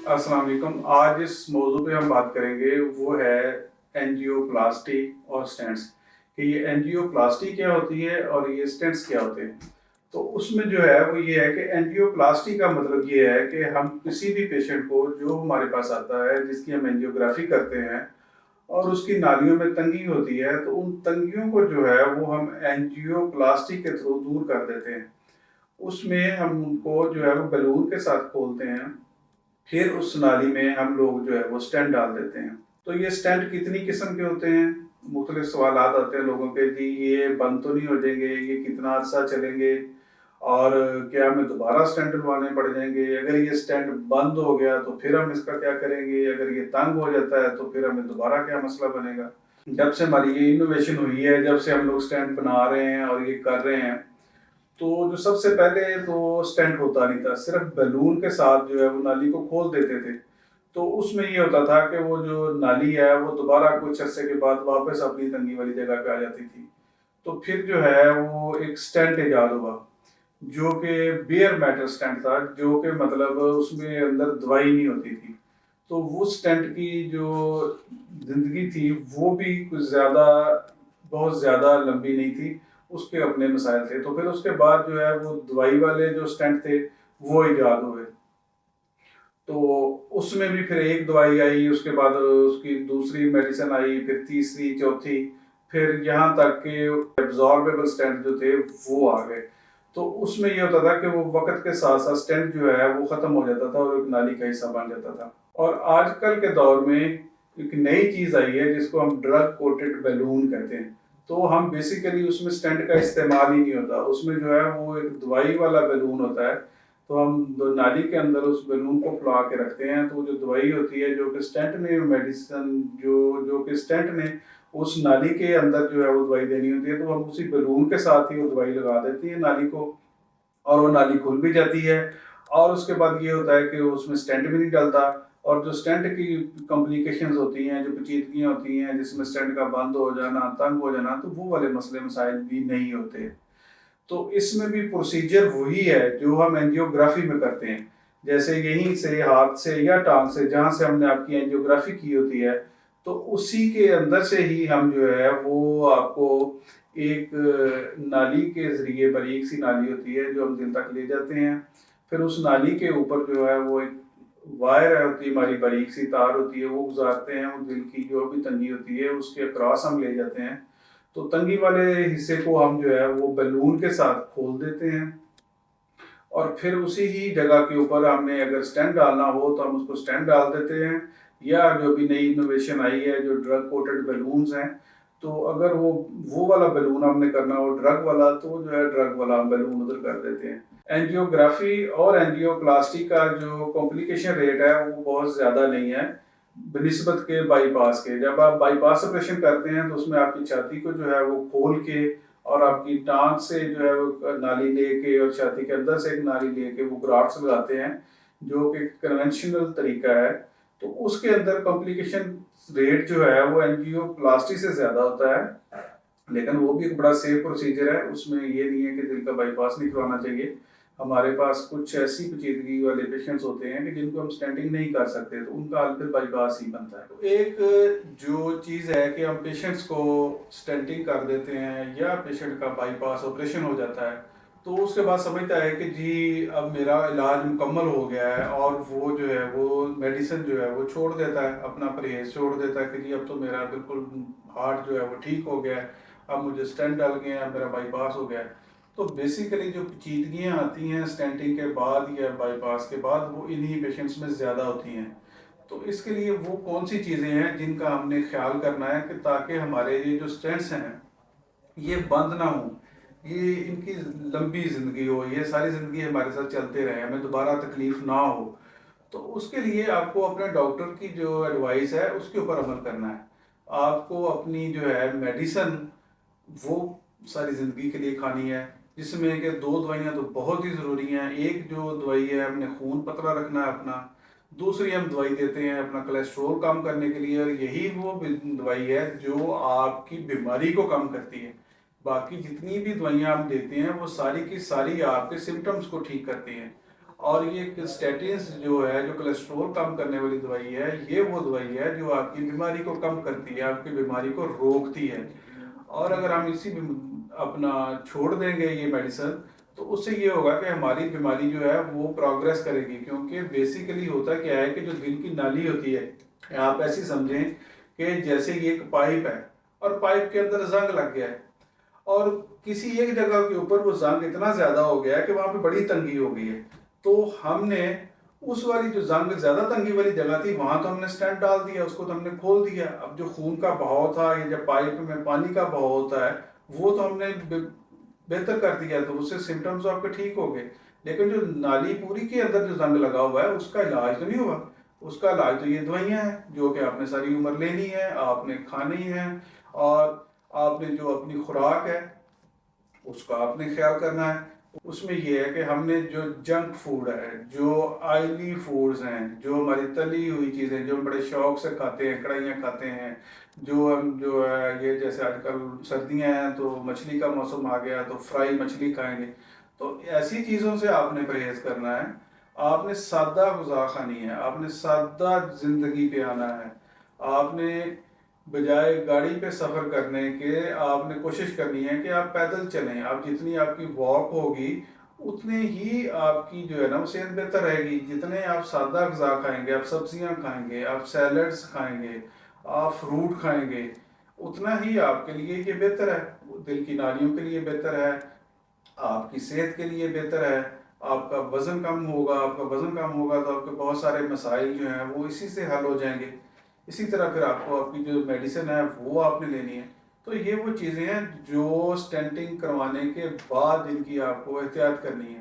अस्सलाम वालेकुम। आज इस मौजू पे हम बात करेंगे वो है एंजियोप्लास्टी और स्टेंट्स कि ये एंजियोप्लास्टी क्या होती है और ये स्टेंट्स क्या होते हैं। तो उसमें जो है वो ये है कि एंजियोप्लास्टी का मतलब ये है कि हम किसी भी पेशेंट को जो हमारे पास आता है जिसकी हम एंजियोग्राफी करते हैं और उसकी नालियों में तंगी होती है तो उन तंगियों को जो है वो हम एंजियोप्लास्टी के थ्रू दूर कर देते हैं। उसमें हम उनको जो है वो बैलून के साथ खोलते हैं, फिर उस नाली में हम लोग जो है वो स्टेंट डाल देते हैं। तो ये स्टेंट कितनी किस्म के होते हैं, मुख्तलिफ सवालात आते हैं लोगों के कि ये बंद तो नहीं हो जाएंगे, ये कितना अर्सा चलेंगे और क्या हमें दोबारा स्टेंट डलवाने पड़ जाएंगे, अगर ये स्टेंट बंद हो गया तो फिर हम इसका क्या करेंगे, अगर ये तंग हो जाता है तो फिर हमें दोबारा क्या मसला बनेगा। जब से हमारी ये इनोवेशन हुई है, जब से हम लोग स्टेंट बना रहे हैं और ये कर रहे हैं, तो जो सबसे पहले तो स्टेंट होता नहीं था, सिर्फ बैलून के साथ जो है वो नाली को खोल देते थे। तो उसमें ये होता था कि वो जो नाली है वो दोबारा कुछ अरसे के बाद वापस अपनी तंगी वाली जगह पे आ जाती थी। तो फिर जो है वो एक स्टेंट इजाद हुआ जो कि बेयर मेटल स्टेंट था, जो कि मतलब उसमें अंदर दवाई नहीं होती थी। तो वो स्टेंट की जो जिंदगी थी वो भी कुछ ज़्यादा, बहुत ज़्यादा लंबी नहीं थी, उसके अपने मसाइल थे। तो फिर उसके बाद जो है वो दवाई वाले जो स्टेंट थे वो इजाद हुए। तो उसमें भी फिर एक दवाई आई, उसके बाद उसकी दूसरी मेडिसिन आई, फिर तीसरी, चौथी, फिर यहाँ तक कि एब्जॉर्बेबल स्टेंट जो थे वो आ गए। तो उसमें ये होता था कि वो वक्त के साथ साथ स्टेंट जो है वो ख़त्म हो जाता था और एक नाली का हिस्सा बन जाता था। और आजकल के दौर में एक नई चीज़ आई है जिसको हम ड्रग कोटेड बैलून कहते हैं। तो हम बेसिकली उसमें स्टेंट का इस्तेमाल ही नहीं होता, उसमें जो है वो एक दवाई वाला बैलून होता है। तो हम नाली के अंदर उस बैलून को फुला के रखते हैं, तो जो दवाई होती है जो कि स्टेंट ने मेडिसिन जो जो कि स्टेंट ने उस नाली के अंदर जो है वो दवाई देनी होती है, तो हम उसी बैलून के साथ ही वो दवाई लगा देती है नाली को और वो नाली खुल भी जाती है। और उसके बाद ये होता है कि उसमें स्टेंट भी नहीं डलता और जो स्टेंट की कॉम्प्लिकेशंस होती हैं, जो पेचीदगियाँ होती हैं जिसमें स्टेंट का बंद हो जाना, तंग हो जाना, तो वो वाले मसले मसाइल भी नहीं होते। तो इसमें भी प्रोसीजर वही है जो हम एंजियोग्राफी में करते हैं। जैसे यहीं से हाथ से या टांग से जहाँ से हमने आपकी एंजियोग्राफी की होती है, तो उसी के अंदर से ही हम जो है वो आपको एक नाली के ज़रिए, बारीक सी नाली होती है जो हम दिल तक ले जाते हैं। फिर उस नाली के ऊपर जो है वो एक वायर होती है, हमारी बारीक सी तार होती है, वो गुजारते हैं, वो दिल की जो भी तंगी होती है उसके क्रॉस हम ले जाते हैं। तो तंगी वाले हिस्से को हम जो है वो बैलून के साथ खोल देते हैं और फिर उसी ही जगह के ऊपर हमने अगर स्टेंट डालना हो तो हम उसको स्टेंट डाल देते हैं, या जो भी नई इनोवेशन आई है जो ड्रग कोटेड बैलून्स हैं, तो अगर वो वाला बैलून हमने करना हो ड्रग वाला, तो जो है ड्रग वाला हम बैलून उधर कर देते हैं। एंजियोग्राफी और एंजियोप्लास्टी का जो कॉम्प्लिकेशन रेट है वो बहुत ज़्यादा नहीं है बनिस्बत के बाईपास के। जब आप बाईपास ऑपरेशन करते हैं तो उसमें आपकी छाती को जो है वो खोल के और आपकी टांग से जो है वो नाली लेके और छाती के अंदर से एक नाली लेके वो ग्राफ्ट्स लगाते हैं, जो कि कन्वेंशनल तरीका है। तो उसके अंदर कॉम्प्लिकेशन रेट जो है वो एंजियोप्लास्टी से ज़्यादा होता है, लेकिन वो भी एक बड़ा सेफ प्रोसीजर है। उसमें ये नहीं है कि दिल का बाईपास नहीं करवाना चाहिए। हमारे पास कुछ ऐसी पेचीदगी वाले पेशेंट्स होते हैं कि जिनको हम स्टेंटिंग नहीं कर सकते, तो उनका हल फिर बाईपास ही बनता है। तो एक जो चीज़ है कि हम पेशेंट्स को स्टेंटिंग कर देते हैं या पेशेंट का बाईपास ऑपरेशन हो जाता है, तो उसके बाद समझता है कि जी अब मेरा इलाज मुकम्मल हो गया है, और वो जो है वो मेडिसिन जो है वो छोड़ देता है, अपना परहेज छोड़ देता है कि जी अब तो मेरा बिल्कुल हार्ट जो है वो ठीक हो गया है, अब मुझे स्टेंट डाल गए हैं, मेरा बाईपास हो गया है। तो बेसिकली जो पेचीदगियाँ आती हैं स्टेंटिंग के बाद या बाईपास के बाद, वो इन्हीं पेशेंट्स में ज़्यादा होती हैं। तो इसके लिए वो कौन सी चीज़ें हैं जिनका हमने ख्याल करना है कि ताकि हमारे ये जो स्टेंट्स हैं ये बंद ना हो, ये इनकी लंबी ज़िंदगी हो, ये सारी ज़िंदगी हमारे साथ चलते रहे, हमें दोबारा तकलीफ़ ना हो। तो उसके लिए आपको अपने डॉक्टर की जो एडवाइस है उसके ऊपर अमल करना है। आपको अपनी जो है मेडिसिन वो सारी ज़िंदगी के लिए खानी है, जिसमें कि दो दवाइयाँ तो बहुत ही ज़रूरी हैं। एक जो दवाई है हमने खून पतला रखना है अपना, दूसरी हम दवाई देते हैं अपना कोलेस्ट्रोल कम करने के लिए, और यही वो दवाई है जो आपकी बीमारी को कम करती है। बाकी जितनी भी दवाइयाँ हम देते हैं वो सारी की सारी आपके सिम्टम्स को ठीक करती हैं। اور یہ اسٹیٹنس جو ہے جو کولیسٹرول کم کرنے والی دوائی ہے، یہ وہ دوائی ہے جو آپ کی بیماری کو کم کرتی ہے، آپ کی بیماری کو روکتی ہے۔ اور اگر ہم اسی اپنا چھوڑ دیں گے یہ میڈیسن تو اس سے یہ ہوگا کہ ہماری بیماری جو ہے وہ پروگریس کرے گی، کیونکہ بیسیکلی ہوتا کیا ہے کہ جو دل کی نالی ہوتی ہے، آپ ایسی سمجھیں کہ جیسے یہ ایک پائپ ہے اور پائپ کے اندر زنگ لگ گیا ہے، اور کسی ایک جگہ کے اوپر وہ زنگ اتنا زیادہ ہو گیا ہے کہ وہاں پہ بڑی تنگی ہو گئی ہے، تو ہم نے اس والی جو زنگ زیادہ تنگی والی جگہ تھی وہاں تو ہم نے اسٹینٹ ڈال دیا، اس کو تو ہم نے کھول دیا۔ اب جو خون کا بہاؤ تھا یا جب پائپ میں پانی کا بہاؤ ہوتا ہے وہ تو ہم نے بہتر کر دیا، تو اس سے سمٹمز آپ کے ٹھیک ہو گئے، لیکن جو نالی پوری کے اندر جو زنگ لگا ہوا ہے اس کا علاج تو نہیں ہوا۔ اس کا علاج تو یہ دوائیاں ہیں جو کہ آپ نے ساری عمر لینی ہے، آپ نے کھانی ہے، اور آپ نے جو اپنی خوراک ہے اس کا آپ نے خیال کرنا ہے۔ اس میں یہ ہے کہ ہم نے جو جنک فوڈ ہے، جو آئلی فوڈز ہیں، جو ہماری تلی ہوئی چیزیں جو ہم بڑے شوق سے کھاتے ہیں، کڑھائیاں کھاتے ہیں، جو ہم جو ہے یہ جیسے آج کل سردیاں ہیں تو مچھلی کا موسم آ گیا تو فرائی مچھلی کھائیں گے، تو ایسی چیزوں سے آپ نے پرہیز کرنا ہے۔ آپ نے سادہ غذا کھانی ہے، آپ نے سادہ زندگی پہ آنا ہے، آپ نے بجائے گاڑی پہ سفر کرنے کے آپ نے کوشش کرنی ہے کہ آپ پیدل چلیں۔ آپ جتنی آپ کی واک ہوگی اتنے ہی آپ کی جو ہے نا وہ صحت بہتر رہے گی۔ جتنے آپ سادہ غذا کھائیں گے، آپ سبزیاں کھائیں گے، آپ سیلڈز کھائیں گے، آپ فروٹ کھائیں گے، اتنا ہی آپ کے لیے یہ بہتر ہے، دل کی نالیوں کے لیے بہتر ہے، آپ کی صحت کے لیے بہتر ہے۔ آپ کا وزن کم ہوگا، آپ کا وزن کم ہوگا تو آپ کے بہت سارے مسائل جو ہیں وہ اسی سے حل ہو جائیں گے۔ اسی طرح پھر آپ کو آپ کی جو میڈیسن ہے وہ آپ نے لینی ہے۔ تو یہ وہ چیزیں ہیں جو سٹینٹنگ کروانے کے بعد جن کی آپ کو احتیاط کرنی ہے۔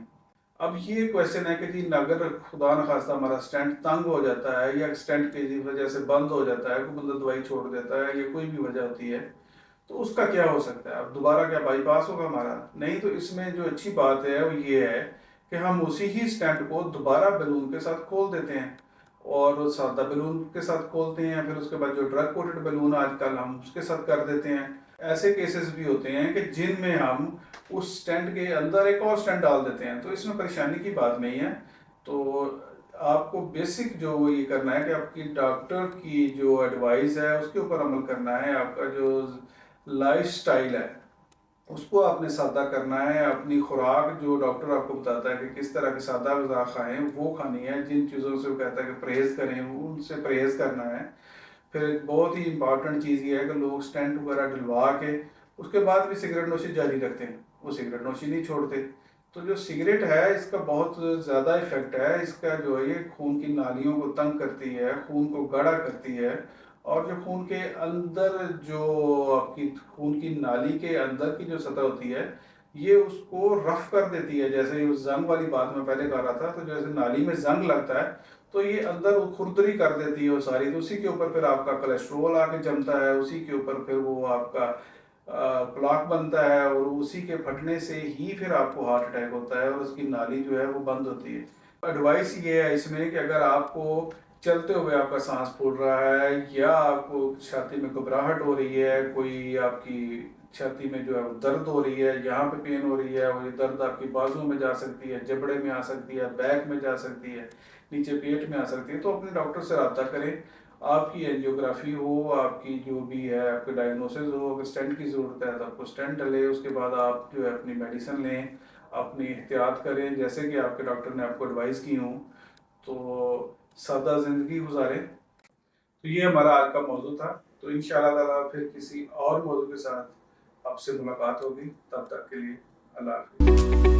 اب یہ کویشچن ہے کہ جی اگر خدا نخواستہ ہمارا سٹینٹ تنگ ہو جاتا ہے یا سٹینٹ کی وجہ سے بند ہو جاتا ہے، کوئی بندہ دوائی چھوڑ دیتا ہے یا کوئی بھی وجہ ہوتی ہے، تو اس کا کیا ہو سکتا ہے؟ اب دوبارہ کیا بائی پاس ہوگا ہمارا؟ نہیں، تو اس میں جو اچھی بات ہے وہ یہ ہے کہ ہم اسی ہی سٹینٹ کو دوبارہ بیلون کے ساتھ کھول دیتے ہیں، اور سادہ بیلون کے ساتھ کھولتے ہیں، پھر اس کے بعد جو ڈرگ کوٹڈ بیلون آج کل ہم اس کے ساتھ کر دیتے ہیں۔ ایسے کیسز بھی ہوتے ہیں کہ جن میں ہم اس سٹینٹ کے اندر ایک اور سٹینٹ ڈال دیتے ہیں، تو اس میں پریشانی کی بات نہیں ہے۔ تو آپ کو بیسک جو یہ کرنا ہے کہ آپ کی ڈاکٹر کی جو ایڈوائز ہے اس کے اوپر عمل کرنا ہے، آپ کا جو لائف سٹائل ہے اس کو آپ نے سادہ کرنا ہے، اپنی خوراک جو ڈاکٹر آپ کو بتاتا ہے کہ کس طرح کی سادہ غذا کھائیں وہ کھانی ہے، جن چیزوں سے وہ کہتا ہے کہ پرہیز کریں ان سے پرہیز کرنا ہے۔ پھر ایک بہت ہی امپارٹنٹ چیز یہ ہے کہ لوگ سٹینٹ وغیرہ ڈلوا کے اس کے بعد بھی سگریٹ نوشی جاری رکھتے ہیں، وہ سگریٹ نوشی نہیں چھوڑتے۔ تو جو سگریٹ ہے اس کا بہت زیادہ ایفیکٹ ہے، اس کا جو ہے یہ خون کی نالیوں کو تنگ کرتی ہے، خون کو گاڑھا کرتی ہے، اور جو خون کے اندر جو آپ کی خون کی نالی کے اندر کی جو سطح ہوتی ہے یہ اس کو رف کر دیتی ہے۔ جیسے اس زنگ والی بات میں پہلے کہہ رہا تھا، تو جیسے نالی میں زنگ لگتا ہے تو یہ اندر کھردری کر دیتی ہے وہ ساری، تو اسی کے اوپر پھر آپ کا کولیسٹرول آ کے جمتا ہے، اسی کے اوپر پھر وہ آپ کا پلاک بنتا ہے، اور اسی کے پھٹنے سے ہی پھر آپ کو ہارٹ اٹیک ہوتا ہے اور اس کی نالی جو ہے وہ بند ہوتی ہے۔ ایڈوائس یہ ہے اس میں کہ اگر آپ کو چلتے ہوئے آپ کا سانس پھول رہا ہے، یا آپ کو چھاتی میں گھبراہٹ ہو رہی ہے، کوئی آپ کی چھاتی میں جو ہے درد ہو رہی ہے، یہاں پہ پین ہو رہی ہے، اور یہ درد آپ کی بازو میں جا سکتی ہے، جبڑے میں آ سکتی ہے، بیک میں جا سکتی ہے، نیچے پیٹ میں آ سکتی ہے، تو اپنے ڈاکٹر سے رابطہ کریں۔ آپ کی اینجیوگرافی ہو، آپ کی جو بھی ہے آپ کے ڈائگنوسز ہو، اگر سٹینٹ کی ضرورت ہے تو آپ کو سٹینٹ ڈلے، اس کے بعد آپ جو ہے اپنی میڈیسن لیں، اپنی احتیاط کریں جیسے کہ آپ کے ڈاکٹر نے آپ کو ایڈوائز کی ہوں، تو سادہ زندگی گزاریں۔ تو یہ ہمارا آج کا موضوع تھا، تو انشاءاللہ تعالیٰ پھر کسی اور موضوع کے ساتھ آپ سے ملاقات ہوگی، تب تک کے لیے اللہ حافظ۔